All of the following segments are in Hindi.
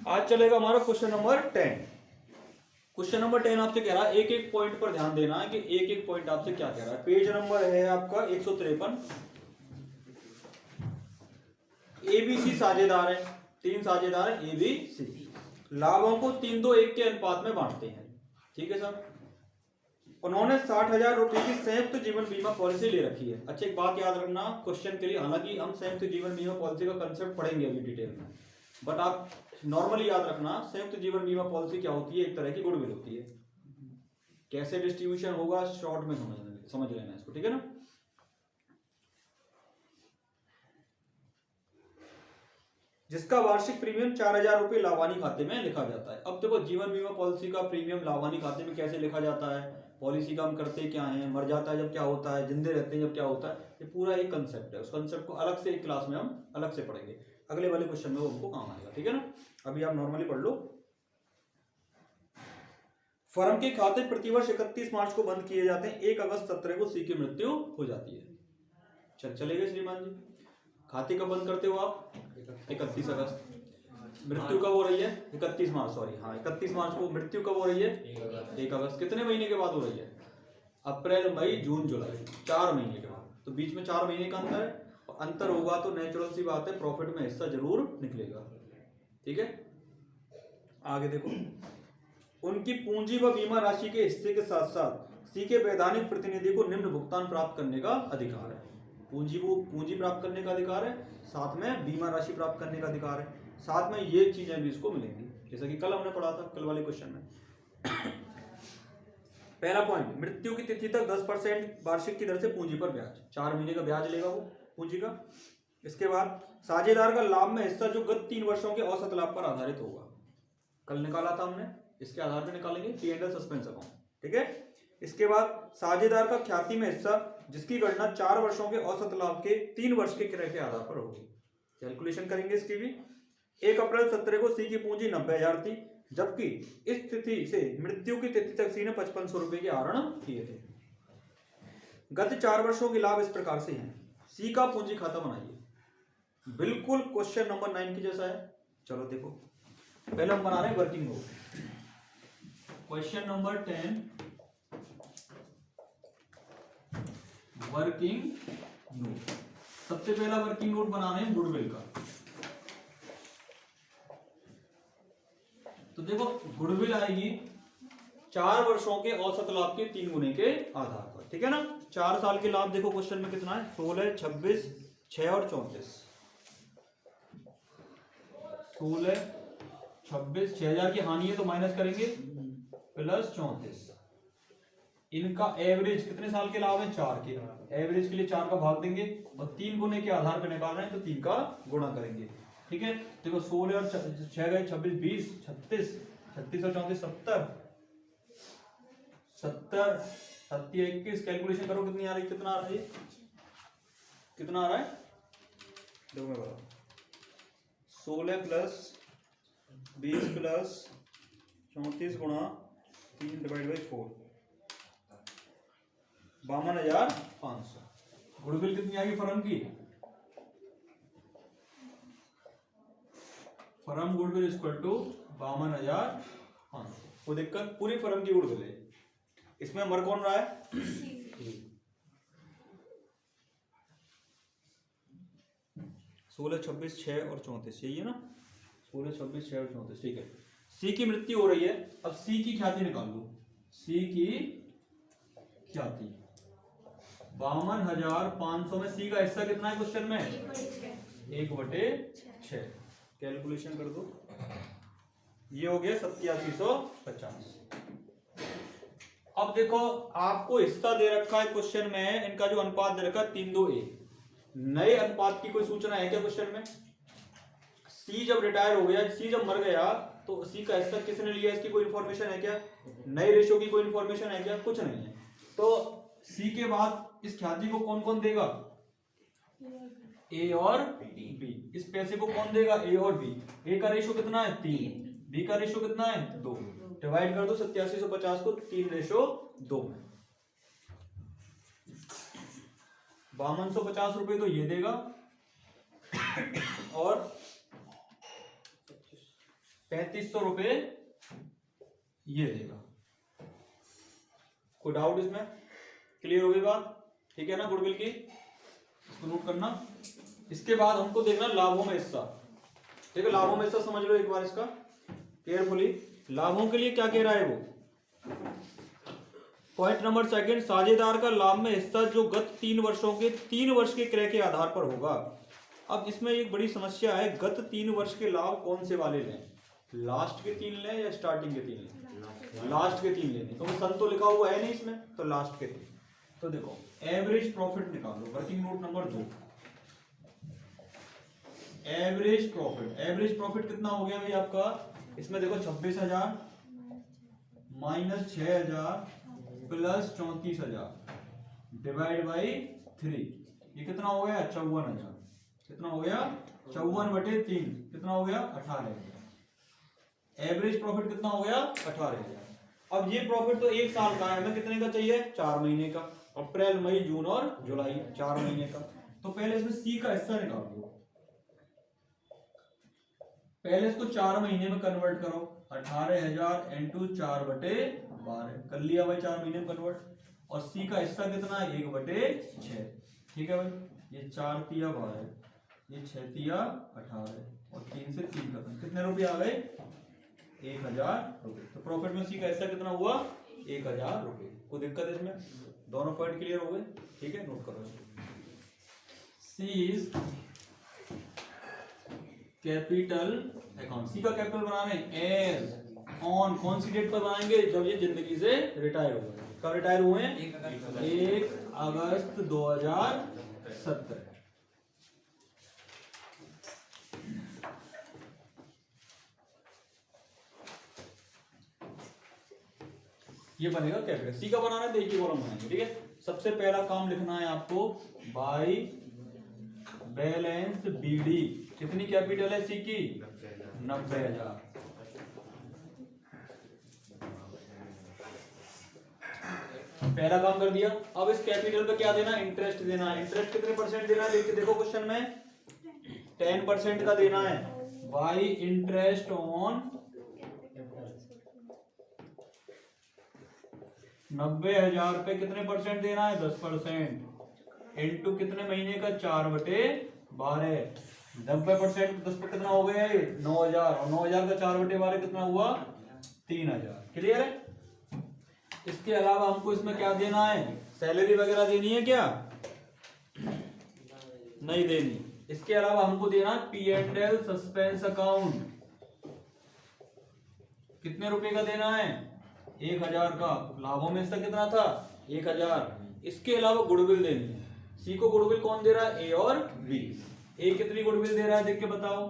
आज चलेगा हमारा क्वेश्चन नंबर 10। क्वेश्चन नंबर 10 आपसे कह रहा है, एक एक पॉइंट पर ध्यान देना है कि एक एक पॉइंट आपसे क्या कह रहा है। पेज नंबर है आपका 153। एबीसी साझेदार है, 3 साझेदार है एबीसी, लाभों को 3-2-1 के अनुपात में बांटते हैं। ठीक है सर। उन्होंने 60,000 रुपए की संयुक्त जीवन बीमा पॉलिसी ले रखी है। अच्छा, एक बात याद रखना क्वेश्चन के लिए, हालांकि हम संयुक्त जीवन बीमा पॉलिसी का कंसेप्ट पढ़ेंगे अभी डिटेल में, बट आप नॉर्मली याद रखना संयुक्त जीवन बीमा पॉलिसी क्या होती है, एक तरह की गुडविल होती है। कैसे डिस्ट्रीब्यूशन होगा शॉर्ट में समझ लेना इसको, ठीक है ना। जिसका वार्षिक प्रीमियम 4,000 रुपए लाभानी खाते में लिखा जाता है। अब देखो जीवन बीमा पॉलिसी का प्रीमियम लाभानी खाते में कैसे लिखा जाता है, पॉलिसी का हम करते क्या है, मर जाता है जब क्या होता है, जिंदे रहते हैं जब क्या होता है, ये पूरा एक कंसेप्ट है। उस कंसेप्ट को अलग से एक क्लास में हम अलग से पढ़ेंगे, अगले वाले क्वेश्चन में वो हमको काम आएगा, ठीक है ना। अभी आप नॉर्मली पढ़ लो। फर्म के खाते प्रतिवर्ष 31 मार्च को बंद किए जाते हैं। 1 अगस्त 17 को सी की मृत्यु हो जाती है। चलेगा श्रीमान जी। खाते कब बंद करते हो आप? 31 अगस्त। मृत्यु कब हो रही है? 31 मार्च, सॉरी हाँ 31 मार्च को। मृत्यु कब हो रही है? 1 अगस्त। कितने महीने के बाद हो रही है? अप्रैल, मई, जून, जुलाई, 4 महीने के बाद। तो बीच में 4 महीने का अंतर है, और अंतर होगा तो नेचुरल सी बात है प्रॉफिट में हिस्सा जरूर निकलेगा। ठीक है, आगे देखो। उनकी पूंजी व बीमा राशि के हिस्से के साथ साथ सी के वैधानिक प्रतिनिधि को निम्न भुगतान प्राप्त करने का अधिकार है। पूंजी प्राप्त करने का अधिकार है, साथ में बीमा राशि प्राप्त करने का अधिकार है, साथ में ये चीजें भी इसको मिलेंगी, जैसा कि कल हमने पढ़ा था, कल वाले क्वेश्चन में। पहला पॉइंट, मृत्यु की तिथि तक 10% वार्षिक की दर से पूंजी पर ब्याज, 4 महीने का ब्याज लेगा वो पूंजी का। इसके बाद साझेदार का लाभ में हिस्सा जो गत 3 वर्षों के औसत लाभ पर आधारित होगा। कल निकाला था हमने, इसके आधार पर निकालेंगे P&L सस्पेंस अकाउंट, ठीक है। इसके बाद साझेदार का ख्याति में हिस्सा जिसकी गणना 4 वर्षों के औसत लाभ के 3 वर्ष के क्रय के आधार पर होगी। कैलकुलेशन करेंगे इसकी भी। 1 अप्रैल 17 को सी की पूंजी 90,000 थी, जबकि इस तिथि से मृत्यु की तिथि तक सी ने 5500 रुपए के आहरण किए थे। गत 4 वर्षों के लाभ इस प्रकार से हैं। सी का पूंजी खाता बनाइए, बिल्कुल क्वेश्चन नंबर 9 की जैसा है। चलो देखो, पहले हम बना रहे हैं working note. Question number 10, working note. सबसे पहला वर्किंग नोट बना रहे हैं गुडविल का। तो देखो गुडविल आएगी 4 वर्षों के औसत लाभ के 3 गुने के आधार पर, ठीक है ना। 4 साल के लाभ देखो क्वेश्चन में कितना है, 16, 26, 6 और 34। 16, 26, 6,000 की हानि है तो माइनस करेंगे, प्लस 34। इनका एवरेज कितने साल के लाभ है? 4 के। एवरेज के लिए 4 का भाग देंगे और 3 गुने के आधार पर निकाल रहे हैं तो 3 का गुणा करेंगे, ठीक है। देखो 16 और 6 गए 26, 20, 36, 36 और 34 70, 70, 70, 21। कैलकुलेशन करो कितनी आ रही, कितना आ रहा है, कितना आ रहा है? देखो मैं बताऊं, 16 प्लस 20 प्लस 34 गुणा 3 डिवाइड बाई 4, 52,500। गुडविल कितनी आएगी फर्म की? Firm goodwill equal to 52,500। वो देखकर पूरी फर्म की गुडविल है। इसमें मर कौन रहा है? 16, 26, 6 और 34, यही है ना। 16, 26, 6 और 34, ठीक है। सी की मृत्यु हो रही है, अब सी की ख्याति निकाल लो। सी की ख्याति 52,500 में सी का हिस्सा कितना है क्वेश्चन में? 1/6। कैलकुलेशन कर दो, ये हो गया 8750। अब देखो आपको हिस्सा दे रखा है क्वेश्चन में, इनका जो अनुपात दे रखा है 3:2:1। नए अनुपात की कोई सूचना है क्या क्वेश्चन में? सी जब रिटायर हो गया, सी जब मर गया तो सी का हिस्सा किसने लिया, इसकी कोई इंफॉर्मेशन है क्या? नए रेशो की कोई इंफॉर्मेशन है क्या? कुछ नहीं है। तो सी के बाद इस ख्याति को कौन कौन देगा? ए और बी। इस पैसे को कौन देगा? ए और बी। ए का रेशो कितना है? 3। बी का रेशो कितना है? 2। डिवाइड कर दो 8750 को 3:2 में। 5250 रुपए तो ये देगा और 3500 रुपये ये देगा। कोई डाउट इसमें? क्लियर हो गई बात? ठीक है ना गुडविल की, इसको नोट करना। इसके बाद हमको देखना लाभों में हिस्सा। ठीक है, लाभों में हिस्सा समझ लो एक बार इसका केयरफुली। लाभों के लिए क्या कह रहा है वो, पॉइंट नंबर सेकंड, साझेदार का लाभ में हिस्सा जो गत 3 वर्षों के 3 वर्ष के क्रय के आधार पर होगा। अब इसमें एक बड़ी समस्या है, गत 3 वर्ष के लाभ कौन से वाले लें, लास्ट के 3 लें या स्टार्टिंग के 3 लें? लास्ट के 3 लेने, क्योंकि सन तो लिखा हुआ है नहीं इसमें, तो लास्ट के 3। तो देखो एवरेज प्रॉफिट निकालो, working note number 2, average profit. Average profit कितना हो गया भाई आपका, इसमें देखो 26,000 माइनस 6,000 प्लस 34,000 डिवाइड बाई 3, ये कितना हो गया 54,000। कितना हो गया 54/3, कितना हो गया 18,000। एवरेज प्रॉफिट कितना हो गया 18,000। अब ये प्रॉफिट तो 1 साल का है, हमें कितने का चाहिए 4 महीने का, अप्रैल मई जून और जुलाई 4 महीने का। तो पहले इसमें सी का हिस्सा निकाल दो, पहले इसको 4 महीने में कन्वर्ट करो, 18,000 इंटू 4/12 कर लिया भाई 4 महीने में कन्वर्ट। और सी का हिस्सा कितना है 1/6। ठीक है भाई, ये 4 तिया 12, ये 6 तिया 18 और 3 से 3 खत्म, कितने रुपए आ गए 1,000 रुपए। तो प्रॉफिट में सी का हिस्सा कितना हुआ 1,000 रुपए। कोई दिक्कत इसमें? दोनों पॉइंट क्लियर हो गए? ठीक है, नोट करो। सी इज कैपिटल अकाउंट। सी का कैपिटल बनाने एज ऑन कौन सी डेट पर बनाएंगे, जब ये जिंदगी से रिटायर हो गए। कब रिटायर हुए हैं 1 अगस्त 2070। ये बनेगा कैपिटल। सी का बनाना है तो एक ही कॉलम बनाएंगे। ठीक है, सबसे पहला काम लिखना है आपको बाय बैलेंस बीडी। कितनी कैपिटल है सी की 90,000। पहला काम कर दिया। अब इस कैपिटल पे क्या देना, इंटरेस्ट देना है। इंटरेस्ट कितने परसेंट देना है देख के देखो क्वेश्चन में, 10% का देना है। बाय इंटरेस्ट ऑन 90,000 पे कितने परसेंट देना है 10%। इंटू कितने महीने का 4/12। 90% 10 पे कितना हो गया 9,000 और 9,000 का 4/12 कितना हुआ 3,000। क्लियर है? इसके अलावा हमको इसमें क्या देना है, सैलरी वगैरह देनी है क्या, नहीं देनी। इसके अलावा हमको देना P&L सस्पेंस अकाउंट। कितने रुपए का देना है 1,000 का। लाभों में इसका कितना था 1,000। इसके अलावा गुडविल देनी है। सी को गुडविल कौन दे रहा है, ए और बी। ए कितनी गुडविल दे रहा है देख के बताओ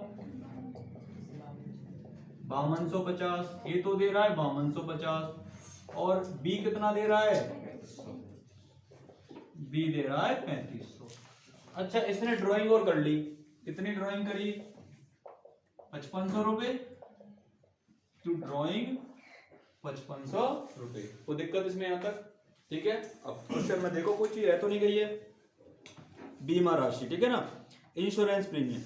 5250। ए तो दे रहा है 5250 और बी कितना दे रहा है, बी दे रहा है 3500। अच्छा, इसने ड्राइंग और कर ली, कितनी ड्राइंग करी 5500 रुपए। तो ड्राइंग 5500 रुपए। कोई दिक्कत इसमें यहां तक? ठीक है, अब क्वेश्चन में देखो कोई चीज रह तो नहीं गई है। बीमा राशि, ठीक है ना, इंश्योरेंस प्रीमियम।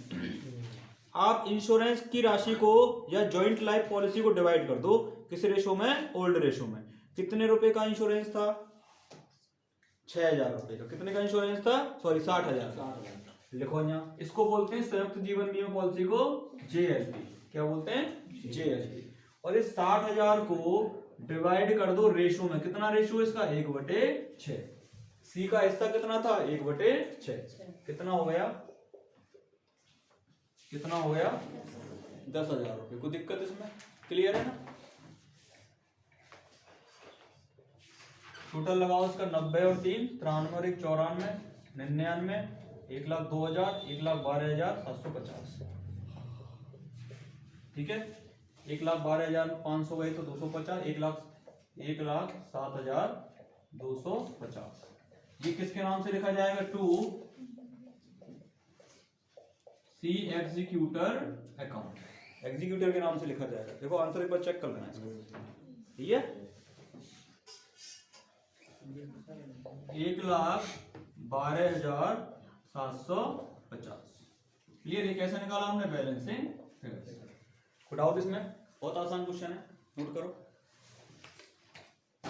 आप इंश्योरेंस की राशि को या जॉइंट लाइफ पॉलिसी को डिवाइड कर दो, किस रेशो में, ओल्ड रेशो में। कितने रुपए का इंश्योरेंस था 6,000 रुपए का। कितने का इंश्योरेंस था, सॉरी 60,000 का। लिखो यहाँ, इसको बोलते हैं संयुक्त जीवन बीमा पॉलिसी को JLP। क्या बोलते हैं JLP। और इस 60,000 को डिवाइड कर दो रेशो में। कितना रेशो इसका 1/6। सी का हिस्सा कितना था 1/6। कितना हो गया, कितना हो गया 10,000 रुपए। कोई दिक्कत इसमें? क्लियर है ना? टोटल लगाओ इसका 90 और 3 93 और 1 94 99 1,02,000 1,12,750। ठीक है, 1,12,500 गए तो 250, 1,07,250। ये किसके नाम से लिखा जाएगा, to C executor account. Executor के नाम से लिखा जाएगा। देखो आंसर एक बार चेक कर लेना इसका। ठीक है, 1,12,750। क्लियर? ये कैसे निकाला हमने, बैलेंसिंग फिगर। कोई डाउट इसमें? बहुत आसान क्वेश्चन है, नोट करो।